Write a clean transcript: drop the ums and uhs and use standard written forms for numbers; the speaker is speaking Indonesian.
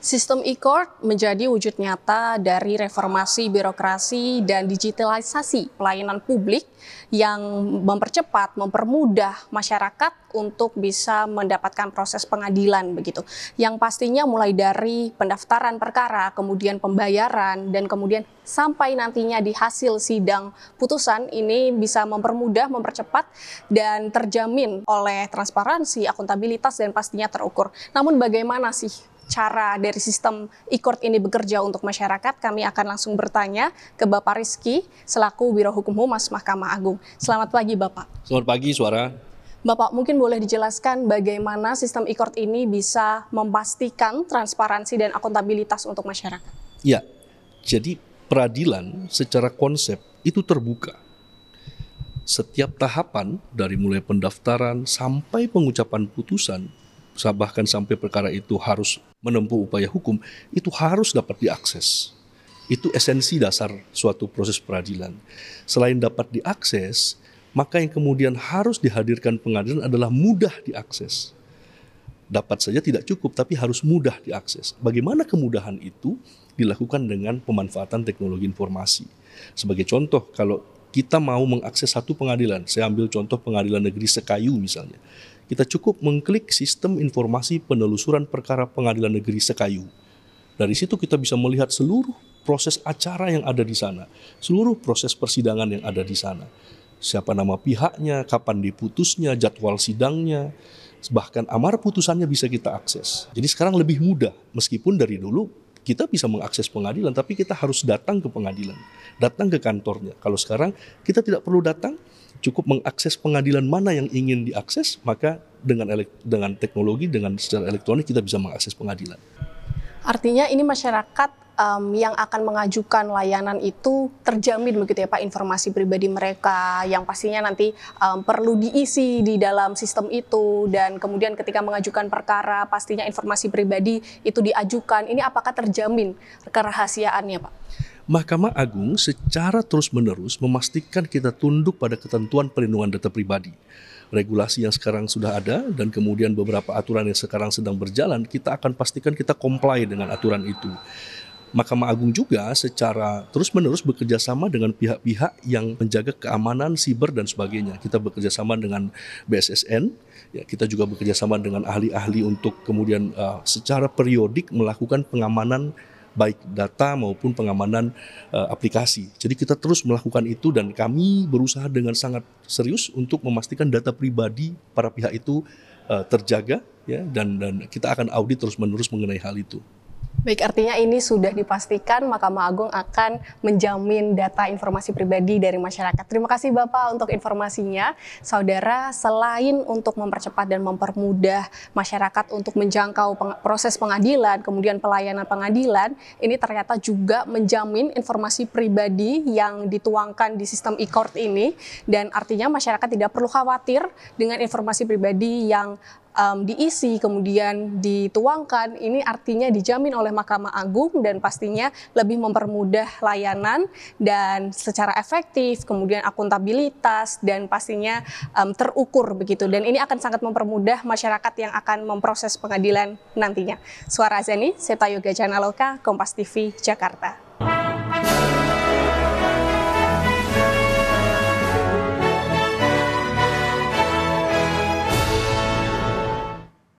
Sistem e-court menjadi wujud nyata dari reformasi birokrasi dan digitalisasi pelayanan publik yang mempercepat, mempermudah masyarakat untuk bisa mendapatkan proses pengadilan begitu. Yang pastinya mulai dari pendaftaran perkara, kemudian pembayaran, dan kemudian sampai nantinya di hasil sidang putusan ini bisa mempermudah, mempercepat, dan terjamin oleh transparansi, akuntabilitas, dan pastinya terukur. Namun bagaimana sih cara dari sistem e-court ini bekerja untuk masyarakat? Kami akan langsung bertanya ke Bapak Rizky selaku Biro Hukum Humas Mahkamah Agung. Selamat pagi Bapak. Selamat pagi Suara. Bapak, mungkin boleh dijelaskan bagaimana sistem e-court ini bisa memastikan transparansi dan akuntabilitas untuk masyarakat? Ya, jadi peradilan secara konsep itu terbuka. Setiap tahapan dari mulai pendaftaran sampai pengucapan putusan, bahkan sampai perkara itu harus menempuh upaya hukum, itu harus dapat diakses. Itu esensi dasar suatu proses peradilan. Selain dapat diakses, maka yang kemudian harus dihadirkan pengadilan adalah mudah diakses. Dapat saja tidak cukup, tapi harus mudah diakses. Bagaimana kemudahan itu dilakukan dengan pemanfaatan teknologi informasi. Sebagai contoh, kalau kita mau mengakses satu pengadilan, saya ambil contoh pengadilan negeri Sekayu misalnya, kita cukup mengklik sistem informasi penelusuran perkara pengadilan negeri Sekayu. Dari situ kita bisa melihat seluruh proses acara yang ada di sana, seluruh proses persidangan yang ada di sana. Siapa nama pihaknya, kapan diputusnya, jadwal sidangnya, bahkan amar putusannya bisa kita akses. Jadi sekarang lebih mudah, meskipun dari dulu kita bisa mengakses pengadilan, tapi kita harus datang ke pengadilan, datang ke kantornya. Kalau sekarang kita tidak perlu datang, cukup mengakses pengadilan mana yang ingin diakses, maka dengan teknologi, dengan secara elektronik kita bisa mengakses pengadilan. Artinya ini masyarakat yang akan mengajukan layanan itu terjamin begitu ya Pak, informasi pribadi mereka yang pastinya nanti perlu diisi di dalam sistem itu, dan kemudian ketika mengajukan perkara pastinya informasi pribadi itu diajukan. Ini apakah terjamin kerahasiaannya Pak? Mahkamah Agung secara terus-menerus memastikan kita tunduk pada ketentuan perlindungan data pribadi. Regulasi yang sekarang sudah ada dan kemudian beberapa aturan yang sekarang sedang berjalan, kita akan pastikan kita comply dengan aturan itu. Mahkamah Agung juga secara terus-menerus bekerja sama dengan pihak-pihak yang menjaga keamanan siber dan sebagainya. Kita bekerja sama dengan BSSN, ya, kita juga bekerja sama dengan ahli-ahli untuk kemudian secara periodik melakukan pengamanan baik data maupun pengamanan aplikasi. Jadi kita terus melakukan itu dan kami berusaha dengan sangat serius untuk memastikan data pribadi para pihak itu terjaga, ya, dan kita akan audit terus-menerus mengenai hal itu. Baik, artinya ini sudah dipastikan Mahkamah Agung akan menjamin data informasi pribadi dari masyarakat. Terima kasih Bapak untuk informasinya. Saudara, selain untuk mempercepat dan mempermudah masyarakat untuk menjangkau proses pengadilan, kemudian pelayanan pengadilan, ini ternyata juga menjamin informasi pribadi yang dituangkan di sistem e-court ini, dan artinya masyarakat tidak perlu khawatir dengan informasi pribadi yang diisi kemudian dituangkan. Ini artinya dijamin oleh Mahkamah Agung dan pastinya lebih mempermudah layanan dan secara efektif, kemudian akuntabilitas dan pastinya terukur begitu, dan ini akan sangat mempermudah masyarakat yang akan memproses pengadilan nantinya. Suara Azani, Seta Yoga Janaloka, Kompas TV, Jakarta.